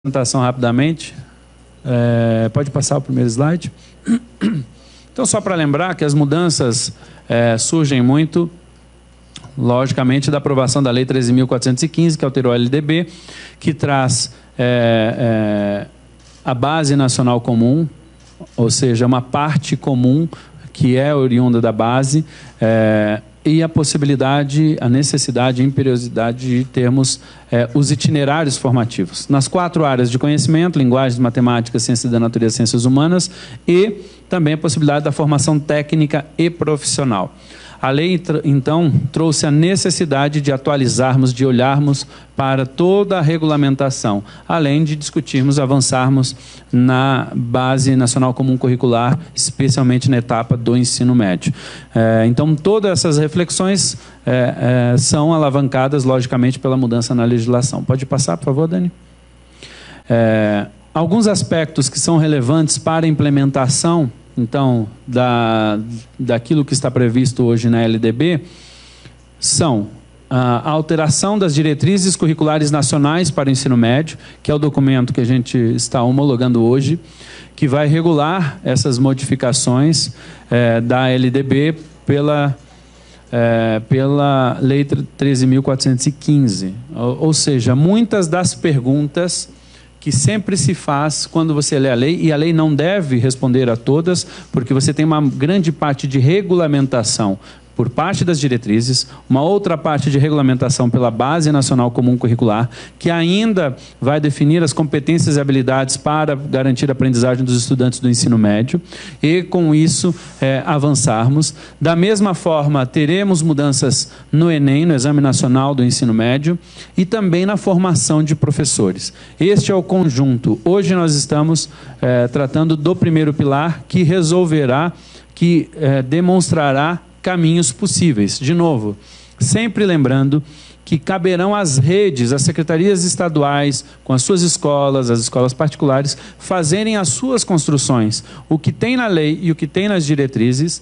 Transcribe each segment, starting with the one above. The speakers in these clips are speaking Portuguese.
apresentação rapidamente. Pode passar o primeiro slide. Então, só para lembrar que as mudanças surgem muito, logicamente, da aprovação da Lei 13.415, que alterou a LDB, que traz a Base Nacional Comum, ou seja, uma parte comum que é oriunda da base, e a possibilidade, a necessidade, a imperiosidade de termos os itinerários formativos nas 4 áreas de conhecimento: linguagens, matemática, ciências da natureza, ciências humanas, e também a possibilidade da formação técnica e profissional. A lei, então, trouxe a necessidade de atualizarmos, de olharmos para toda a regulamentação, além de discutirmos, avançarmos na Base Nacional Comum Curricular, especialmente na etapa do ensino médio. Então, todas essas reflexões são alavancadas, logicamente, pela mudança na legislação. Pode passar, por favor, Dani? Alguns aspectos que são relevantes para a implementação, então, daquilo que está previsto hoje na LDB, são a alteração das diretrizes curriculares nacionais para o ensino médio, que é o documento que a gente está homologando hoje, que vai regular essas modificações da LDB pela Lei 13.415. Ou seja, muitas das perguntas que sempre se faz quando você lê a lei, e a lei não deve responder a todas, porque você tem uma grande parte de regulamentação por parte das diretrizes, uma outra parte de regulamentação pela Base Nacional Comum Curricular, que ainda vai definir as competências e habilidades para garantir a aprendizagem dos estudantes do ensino médio, e com isso avançarmos. Da mesma forma, teremos mudanças no Enem, no Exame Nacional do Ensino Médio, e também na formação de professores. Este é o conjunto. Hoje nós estamos tratando do primeiro pilar, que resolverá, que demonstrará caminhos possíveis. De novo, sempre lembrando que caberão às redes, às secretarias estaduais, com as suas escolas, as escolas particulares, fazerem as suas construções. O que tem na lei e o que tem nas diretrizes,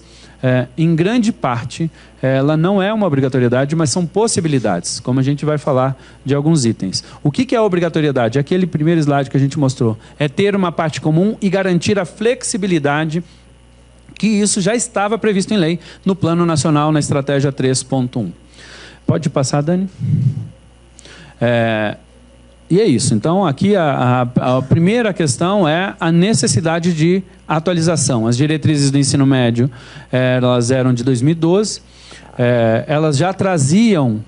em grande parte, ela não é uma obrigatoriedade, mas são possibilidades, como a gente vai falar de alguns itens. O que é a obrigatoriedade? Aquele primeiro slide que a gente mostrou. É ter uma parte comum e garantir a flexibilidade, que isso já estava previsto em lei no Plano Nacional, na Estratégia 3.1. Pode passar, Dani? E é isso. Então, aqui a primeira questão é a necessidade de atualização. As diretrizes do ensino médio, elas eram de 2012, elas já traziam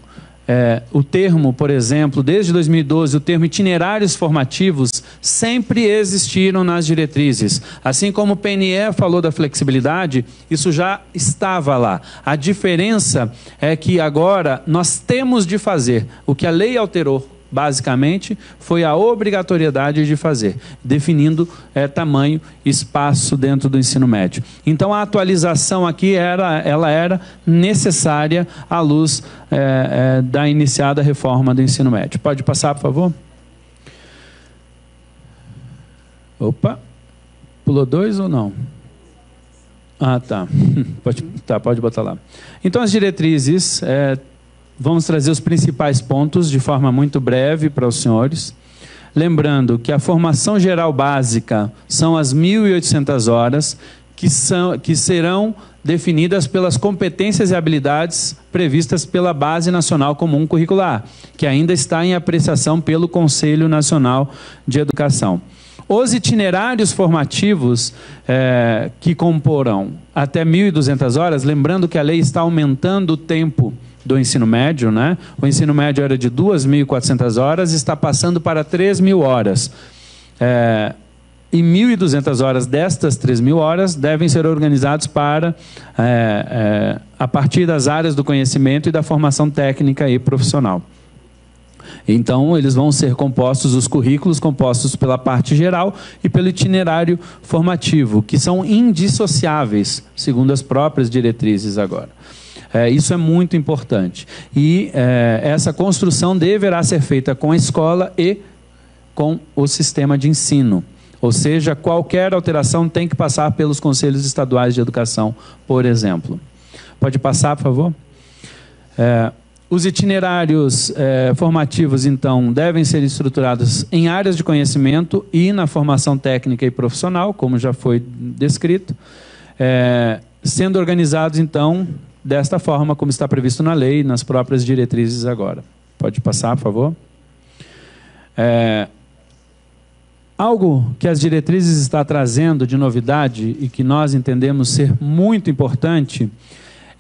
o termo, por exemplo, desde 2012, o termo itinerários formativos sempre existiram nas diretrizes. Assim como o PNE falou da flexibilidade, isso já estava lá. A diferença é que agora nós temos de fazer. O que a lei alterou, basicamente, foi a obrigatoriedade de fazer, definindo tamanho e espaço dentro do ensino médio. Então, a atualização aqui ela era necessária à luz da iniciada reforma do ensino médio. Pode passar, por favor? Opa, pulou 2 ou não? Ah, tá. Pode botar lá. Então, as diretrizes... Vamos trazer os principais pontos de forma muito breve para os senhores. Lembrando que a formação geral básica são as 1.800 horas, que serão definidas pelas competências e habilidades previstas pela Base Nacional Comum Curricular, que ainda está em apreciação pelo Conselho Nacional de Educação. Os itinerários formativos que comporão até 1.200 horas, lembrando que a lei está aumentando o tempo do ensino médio, né? O ensino médio era de 2.400 horas, está passando para 3.000 horas. E 1.200 horas destas 3.000 horas devem ser organizados para, a partir das áreas do conhecimento e da formação técnica e profissional. Então, eles vão ser compostos, os currículos compostos pela parte geral e pelo itinerário formativo, que são indissociáveis, segundo as próprias diretrizes agora. Isso é muito importante. E essa construção deverá ser feita com a escola e com o sistema de ensino. Ou seja, qualquer alteração tem que passar pelos conselhos estaduais de educação, por exemplo. Pode passar, por favor? Os itinerários formativos, então, devem ser estruturados em áreas de conhecimento e na formação técnica e profissional, como já foi descrito, sendo organizados, então, desta forma, como está previsto na lei, nas próprias diretrizes agora. Pode passar, por favor. Algo que as diretrizes estão trazendo de novidade e que nós entendemos ser muito importante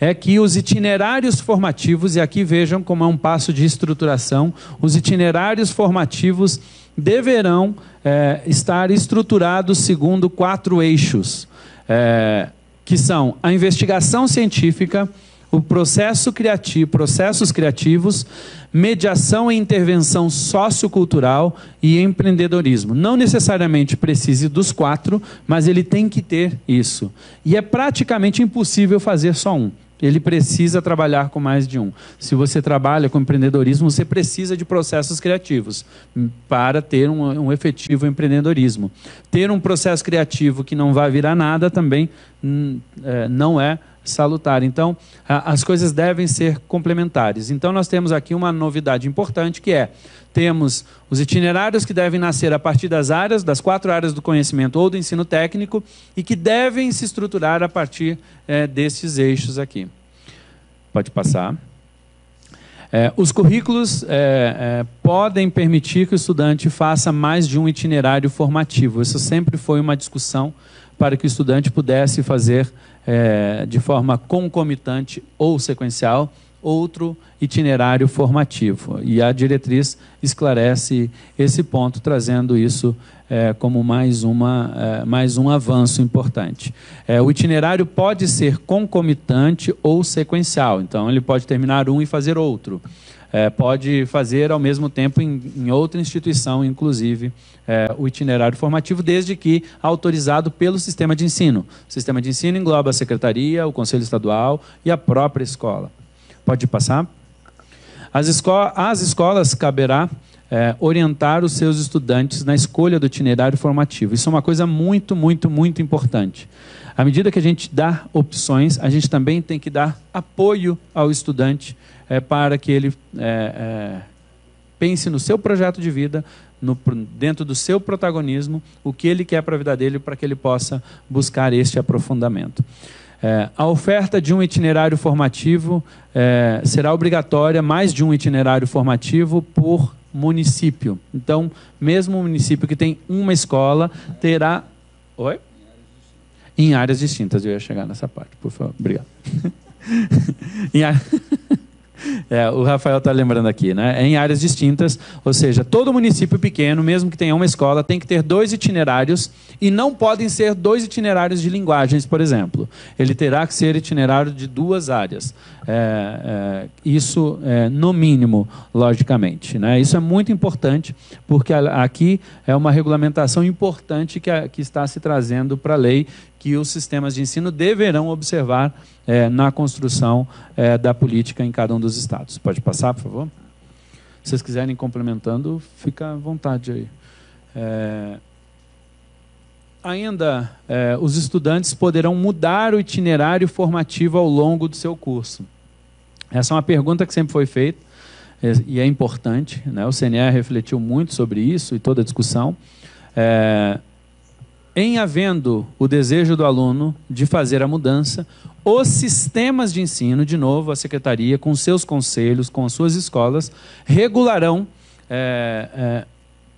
é que os itinerários formativos, e aqui vejam como é um passo de estruturação, os itinerários formativos deverão estar estruturados segundo 4 eixos, que são a investigação científica, o processo criativo, processos criativos, mediação e intervenção sociocultural e empreendedorismo. Não necessariamente precise dos 4, mas ele tem que ter isso. E é praticamente impossível fazer só um. Ele precisa trabalhar com mais de um. Se você trabalha com empreendedorismo, você precisa de processos criativos para ter um efetivo empreendedorismo. Ter um processo criativo que não vai virar nada também não é salutar. Então, as coisas devem ser complementares. Então, nós temos aqui uma novidade importante, que temos os itinerários que devem nascer a partir das 4 áreas do conhecimento ou do ensino técnico e que devem se estruturar a partir desses eixos aqui. Pode passar. Os currículos podem permitir que o estudante faça mais de um itinerário formativo. Isso sempre foi uma discussão para que o estudante pudesse fazer de forma concomitante ou sequencial outro itinerário formativo. E a diretriz esclarece esse ponto, trazendo isso como mais um avanço importante. O itinerário pode ser concomitante ou sequencial, então ele pode terminar um e fazer outro. Pode fazer ao mesmo tempo em outra instituição, inclusive, o itinerário formativo, desde que autorizado pelo sistema de ensino. O sistema de ensino engloba a secretaria, o conselho estadual e a própria escola. Pode passar? Às escolas caberá orientar os seus estudantes na escolha do itinerário formativo. Isso é uma coisa muito, muito, muito importante. À medida que a gente dá opções, a gente também tem que dar apoio ao estudante para que ele pense no seu projeto de vida, dentro do seu protagonismo, o que ele quer para a vida dele, para que ele possa buscar este aprofundamento. A oferta de um itinerário formativo será obrigatória, mais de um itinerário formativo por município. Então, mesmo o município que tem uma escola terá... Oi? Em áreas distintas, eu ia chegar nessa parte, por favor. Obrigado. O Rafael está lembrando aqui, né? Em áreas distintas, ou seja, todo município pequeno, mesmo que tenha uma escola, tem que ter 2 itinerários e não podem ser 2 itinerários de linguagens, por exemplo. Ele terá que ser itinerário de 2 áreas. Isso, no mínimo, logicamente, né? Isso é muito importante, porque aqui é uma regulamentação importante que está se trazendo para a lei, que os sistemas de ensino deverão observar na construção da política em cada um dos estados. Pode passar, por favor? Se vocês quiserem complementando, fica à vontade aí. Ainda, os estudantes poderão mudar o itinerário formativo ao longo do seu curso. Essa é uma pergunta que sempre foi feita e é importante, né? O CNE refletiu muito sobre isso e toda a discussão. Em havendo o desejo do aluno de fazer a mudança, os sistemas de ensino, de novo, a secretaria, com seus conselhos, com as suas escolas, regularão,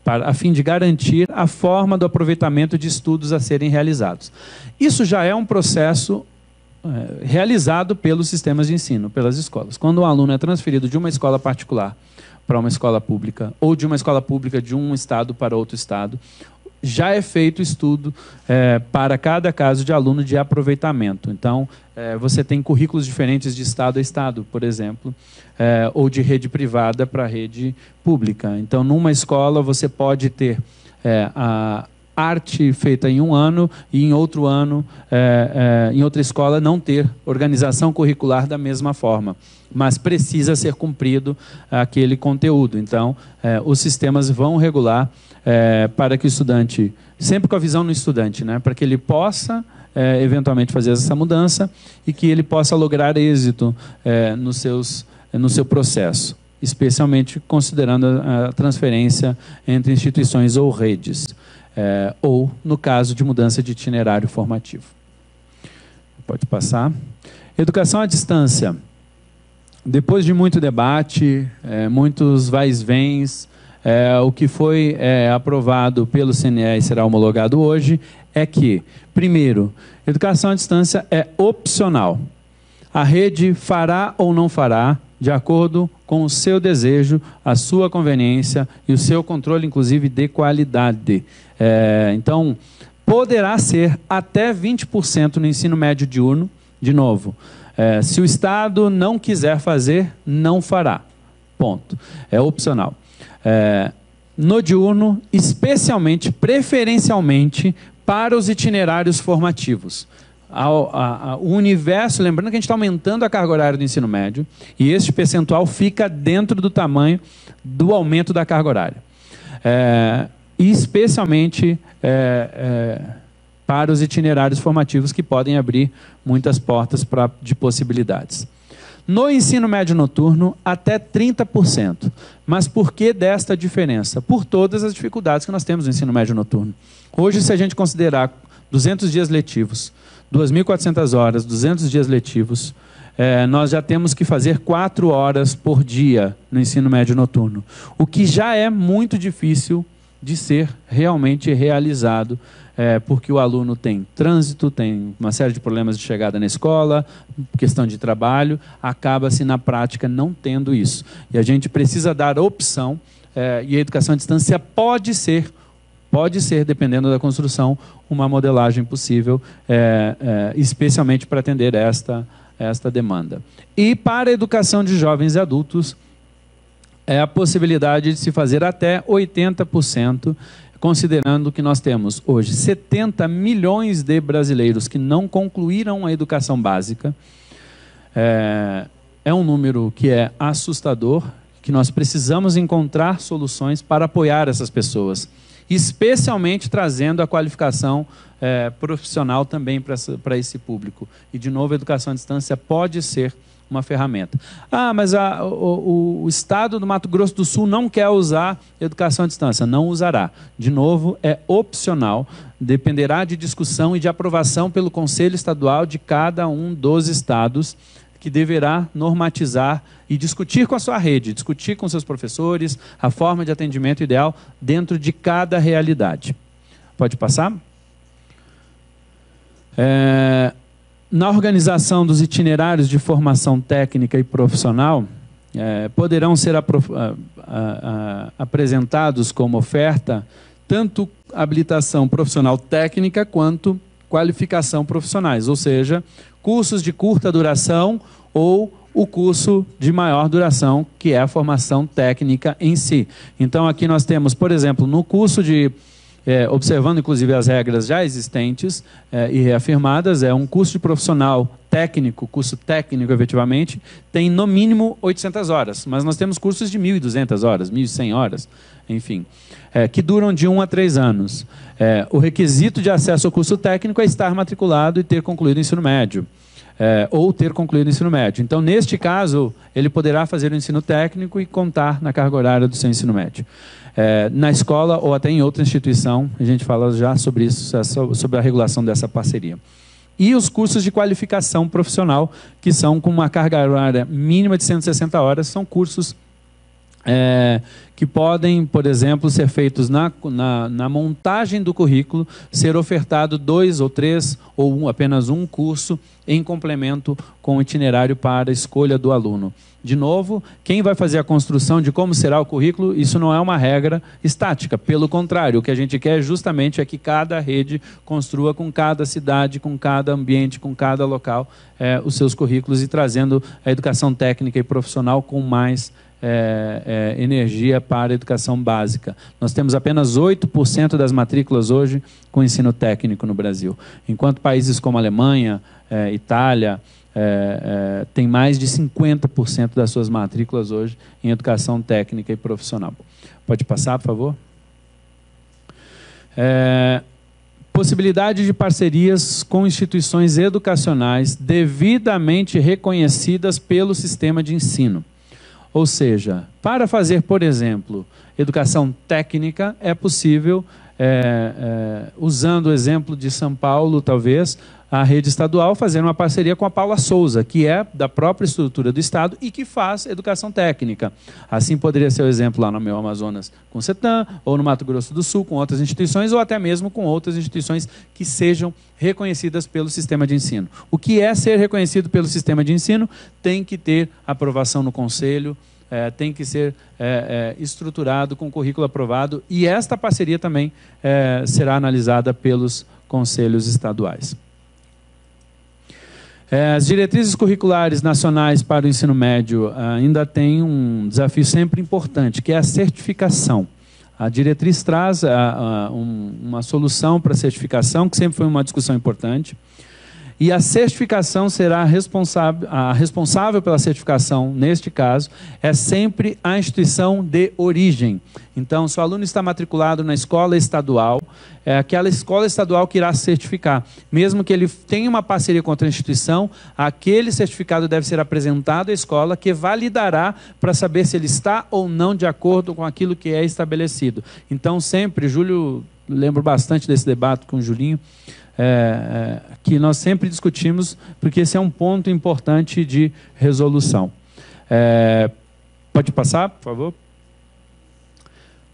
a fim de garantir a forma do aproveitamento de estudos a serem realizados. Isso já é um processo realizado pelos sistemas de ensino, pelas escolas. Quando um aluno é transferido de uma escola particular para uma escola pública, ou de uma escola pública de um estado para outro estado, já é feito estudo para cada caso de aluno de aproveitamento. Então, você tem currículos diferentes de estado a estado, por exemplo, ou de rede privada para rede pública. Então, numa escola, você pode ter a arte feita em um ano e em outro ano, em outra escola, não ter organização curricular da mesma forma, mas precisa ser cumprido aquele conteúdo. Então, os sistemas vão regular para que o estudante, sempre com a visão no estudante, né, para que ele possa eventualmente fazer essa mudança e que ele possa lograr êxito nos seus no seu processo, especialmente considerando a transferência entre instituições ou redes, ou no caso de mudança de itinerário formativo. Pode passar. Educação à distância. Depois de muito debate, muitos vais-vens, o que foi aprovado pelo CNE e será homologado hoje é que, primeiro, educação à distância é opcional. A rede fará ou não fará, de acordo com o seu desejo, a sua conveniência e o seu controle, inclusive, de qualidade. Então, poderá ser até 20% no ensino médio diurno, de novo. Se o Estado não quiser fazer, não fará. Ponto. É opcional. No diurno, especialmente, preferencialmente, para os itinerários formativos. O universo, lembrando que a gente está aumentando a carga horária do ensino médio, e este percentual fica dentro do tamanho do aumento da carga horária. E especialmente para os itinerários formativos, que podem abrir muitas portas de possibilidades. No ensino médio noturno, até 30%. Mas por que desta diferença? Por todas as dificuldades que nós temos no ensino médio noturno. Hoje, se a gente considerar 200 dias letivos, 2.400 horas, 200 dias letivos, nós já temos que fazer 4 horas por dia no ensino médio noturno, o que já é muito difícil de ser realmente realizado, porque o aluno tem trânsito, tem uma série de problemas de chegada na escola, questão de trabalho, acaba-se na prática não tendo isso. E a gente precisa dar opção, e a educação à distância pode ser, dependendo da construção, uma modelagem possível, especialmente para atender esta demanda. E para a educação de jovens e adultos, a possibilidade de se fazer até 80%, considerando que nós temos hoje 70 milhões de brasileiros que não concluíram a educação básica. É um número que é assustador, que nós precisamos encontrar soluções para apoiar essas pessoas, especialmente trazendo a qualificação profissional também para esse público. E, de novo, a educação à distância pode ser uma ferramenta. Mas o Estado do Mato Grosso do Sul não quer usar educação à distância. Não usará. De novo, é opcional, dependerá de discussão e de aprovação pelo Conselho Estadual de cada um dos estados, que deverá normatizar e discutir com a sua rede, discutir com seus professores a forma de atendimento ideal dentro de cada realidade. Pode passar? Na organização dos itinerários de formação técnica e profissional, poderão ser apresentados como oferta tanto habilitação profissional técnica quanto qualificação profissionais, ou seja, cursos de curta duração ou o curso de maior duração, que é a formação técnica em si. Então, aqui nós temos, por exemplo, no curso de... observando inclusive as regras já existentes e reafirmadas, um curso de profissional técnico, curso técnico efetivamente, tem no mínimo 800 horas, mas nós temos cursos de 1.200 horas, 1.100 horas, enfim, que duram de 1 a 3 anos. O requisito de acesso ao curso técnico é estar matriculado e ter concluído o ensino médio. Ou ter concluído o ensino médio. Então, neste caso, ele poderá fazer o ensino técnico e contar na carga horária do seu ensino médio. Na escola ou até em outra instituição, a gente fala já sobre isso, sobre a regulação dessa parceria. E os cursos de qualificação profissional, que são com uma carga horária mínima de 160 horas, são cursos que podem, por exemplo, ser feitos na montagem do currículo, ser ofertado 2 ou 3 ou apenas um curso em complemento com o itinerário para a escolha do aluno. De novo, quem vai fazer a construção de como será o currículo, isso não é uma regra estática. Pelo contrário, o que a gente quer justamente é que cada rede construa com cada cidade, com cada ambiente, com cada local, os seus currículos e trazendo a educação técnica e profissional com mais energia para a educação básica. Nós temos apenas 8% das matrículas hoje com ensino técnico no Brasil, enquanto países como Alemanha, Itália, tem mais de 50% das suas matrículas hoje em educação técnica e profissional. Pode passar, por favor? Possibilidade de parcerias com instituições educacionais devidamente reconhecidas pelo sistema de ensino. Ou seja, para fazer, por exemplo, educação técnica, é possível, usando o exemplo de São Paulo, talvez, a rede estadual fazer uma parceria com a Paula Souza, que é da própria estrutura do Estado e que faz educação técnica. Assim poderia ser o exemplo lá no meu Amazonas com o CETAM, ou no Mato Grosso do Sul com outras instituições, ou até mesmo com outras instituições que sejam reconhecidas pelo sistema de ensino. O que é ser reconhecido pelo sistema de ensino? Tem que ter aprovação no Conselho, tem que ser estruturado com currículo aprovado, e esta parceria também será analisada pelos conselhos estaduais. As diretrizes curriculares nacionais para o ensino médio ainda têm um desafio sempre importante, que é a certificação. A diretriz traz uma solução para a certificação, que sempre foi uma discussão importante. E a certificação será a responsável pela certificação, neste caso, é sempre a instituição de origem. Então, se o aluno está matriculado na escola estadual, é aquela escola estadual que irá certificar. Mesmo que ele tenha uma parceria com outra instituição, aquele certificado deve ser apresentado à escola, que validará para saber se ele está ou não de acordo com aquilo que é estabelecido. Então, sempre, Júlio, lembro bastante desse debate com o Julinho, que nós sempre discutimos, porque esse é um ponto importante de resolução. Pode passar, por favor?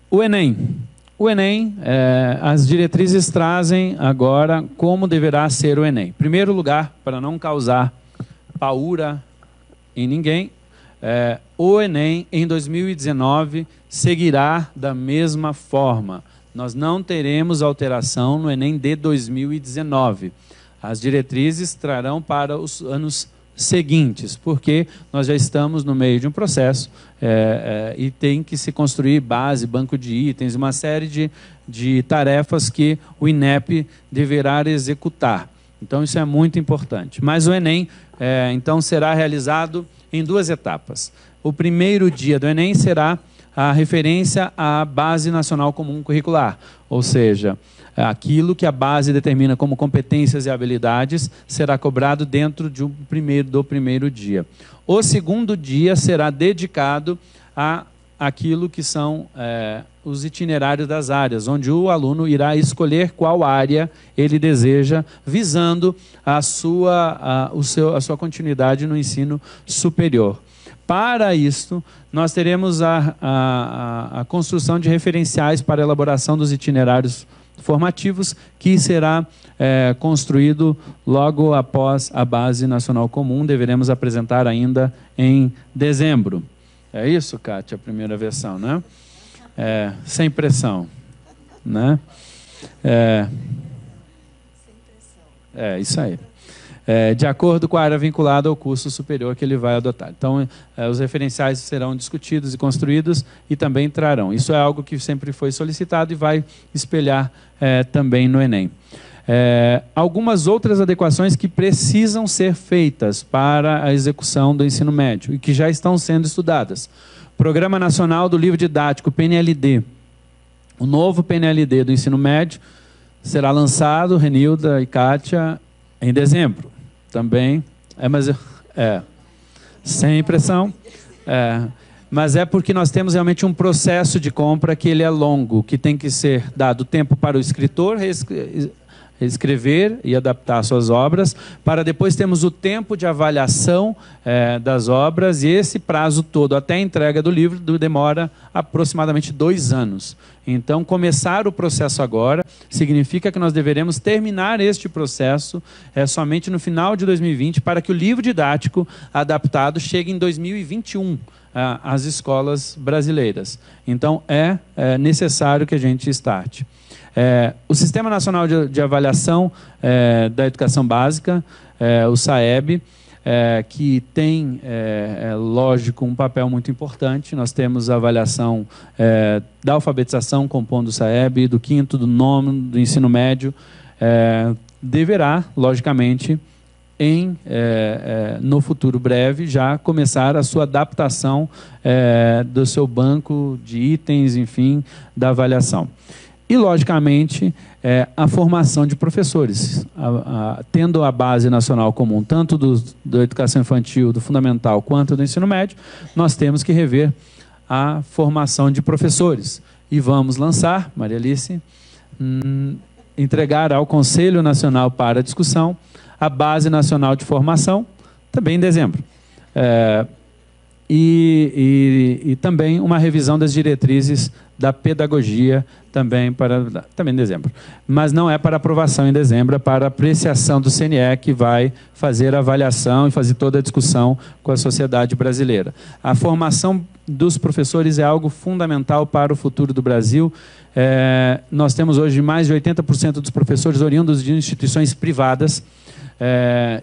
O Enem. O Enem, as diretrizes trazem agora como deverá ser o Enem. Em primeiro lugar, para não causar paura em ninguém, o Enem, em 2019, seguirá da mesma forma. Nós não teremos alteração no Enem de 2019. As diretrizes trarão para os anos seguintes, porque nós já estamos no meio de um processo e tem que se construir base, banco de itens, uma série de tarefas que o INEP deverá executar. Então, isso é muito importante. Mas o Enem, então, será realizado em 2 etapas. O primeiro dia do Enem será a referência à Base Nacional Comum Curricular, ou seja, aquilo que a base determina como competências e habilidades será cobrado dentro do primeiro dia. O segundo dia será dedicado àquilo que são os itinerários das áreas, onde o aluno irá escolher qual área ele deseja, visando a sua continuidade no ensino superior. Para isto, nós teremos a construção de referenciais para a elaboração dos itinerários formativos, que será construído logo após a Base Nacional Comum. Deveremos apresentar ainda em dezembro. É isso, Kátia, a primeira versão, né? Sem pressão, né? Isso aí. De acordo com a área vinculada ao curso superior que ele vai adotar. Então, os referenciais serão discutidos e construídos e também trarão. Isso é algo que sempre foi solicitado e vai espelhar também no Enem. Algumas outras adequações que precisam ser feitas para a execução do ensino médio e que já estão sendo estudadas. Programa Nacional do Livro Didático, PNLD. O novo PNLD do ensino médio será lançado, Renilda e Kátia, em dezembro. Também, sem pressão, mas é porque nós temos realmente um processo de compra que ele é longo, que tem que ser dado tempo para o escritor escrever e adaptar suas obras, para depois termos o tempo de avaliação das obras, e esse prazo todo até a entrega do livro demora aproximadamente 2 anos. Então, começar o processo agora significa que nós deveremos terminar este processo somente no final de 2020, para que o livro didático adaptado chegue em 2021 às escolas brasileiras. Então, é necessário que a gente starte. O Sistema Nacional de Avaliação da Educação Básica, o SAEB, que tem, lógico, um papel muito importante. Nós temos a avaliação da alfabetização, compondo o SAEB, do 5º, do 9º, do ensino médio, deverá, logicamente, no futuro breve, já começar a sua adaptação do seu banco de itens, enfim, da avaliação. E, logicamente, a formação de professores. Tendo a base nacional comum, tanto da educação infantil, do fundamental, quanto do ensino médio, nós temos que rever a formação de professores. E vamos lançar, Maria Alice, entregar ao Conselho Nacional para discussão a Base Nacional de Formação, também em dezembro. E também uma revisão das diretrizes da pedagogia, também em dezembro. Mas não é para aprovação em dezembro, é para apreciação do CNE, que vai fazer a avaliação e fazer toda a discussão com a sociedade brasileira. A formação dos professores é algo fundamental para o futuro do Brasil. Nós temos hoje mais de 80% dos professores oriundos de instituições privadas,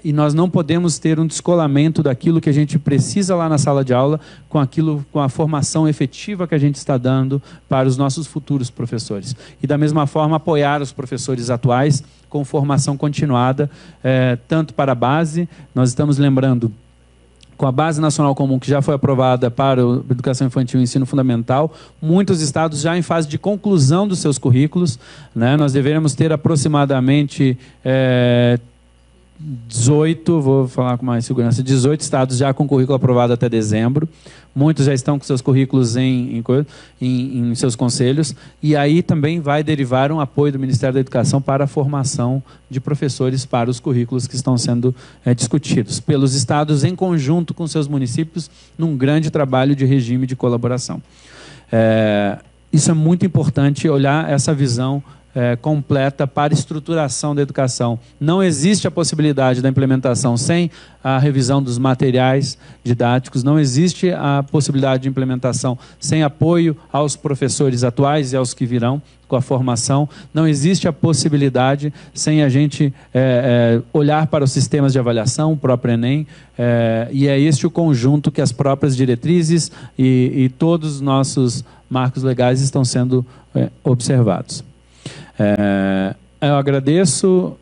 e nós não podemos ter um descolamento daquilo que a gente precisa lá na sala de aula com a formação efetiva que a gente está dando para os nossos futuros professores. E da mesma forma apoiar os professores atuais com formação continuada, tanto para a base, nós estamos lembrando, com a Base Nacional Comum, que já foi aprovada para a educação infantil e ensino fundamental, muitos estados já em fase de conclusão dos seus currículos, né? Nós deveríamos ter aproximadamente 18, vou falar com mais segurança, 18 estados já com currículo aprovado até dezembro. Muitos já estão com seus currículos em seus conselhos. E aí também vai derivar um apoio do Ministério da Educação para a formação de professores para os currículos que estão sendo discutidos pelos estados em conjunto com seus municípios, num grande trabalho de regime de colaboração. Isso é muito importante, olhar essa visão completa para estruturação da educação. Não existe a possibilidade da implementação sem a revisão dos materiais didáticos, não existe a possibilidade de implementação sem apoio aos professores atuais e aos que virão com a formação, não existe a possibilidade sem a gente olhar para os sistemas de avaliação, o próprio Enem, e é este o conjunto que as próprias diretrizes e todos os nossos marcos legais estão sendo observados. Eu agradeço.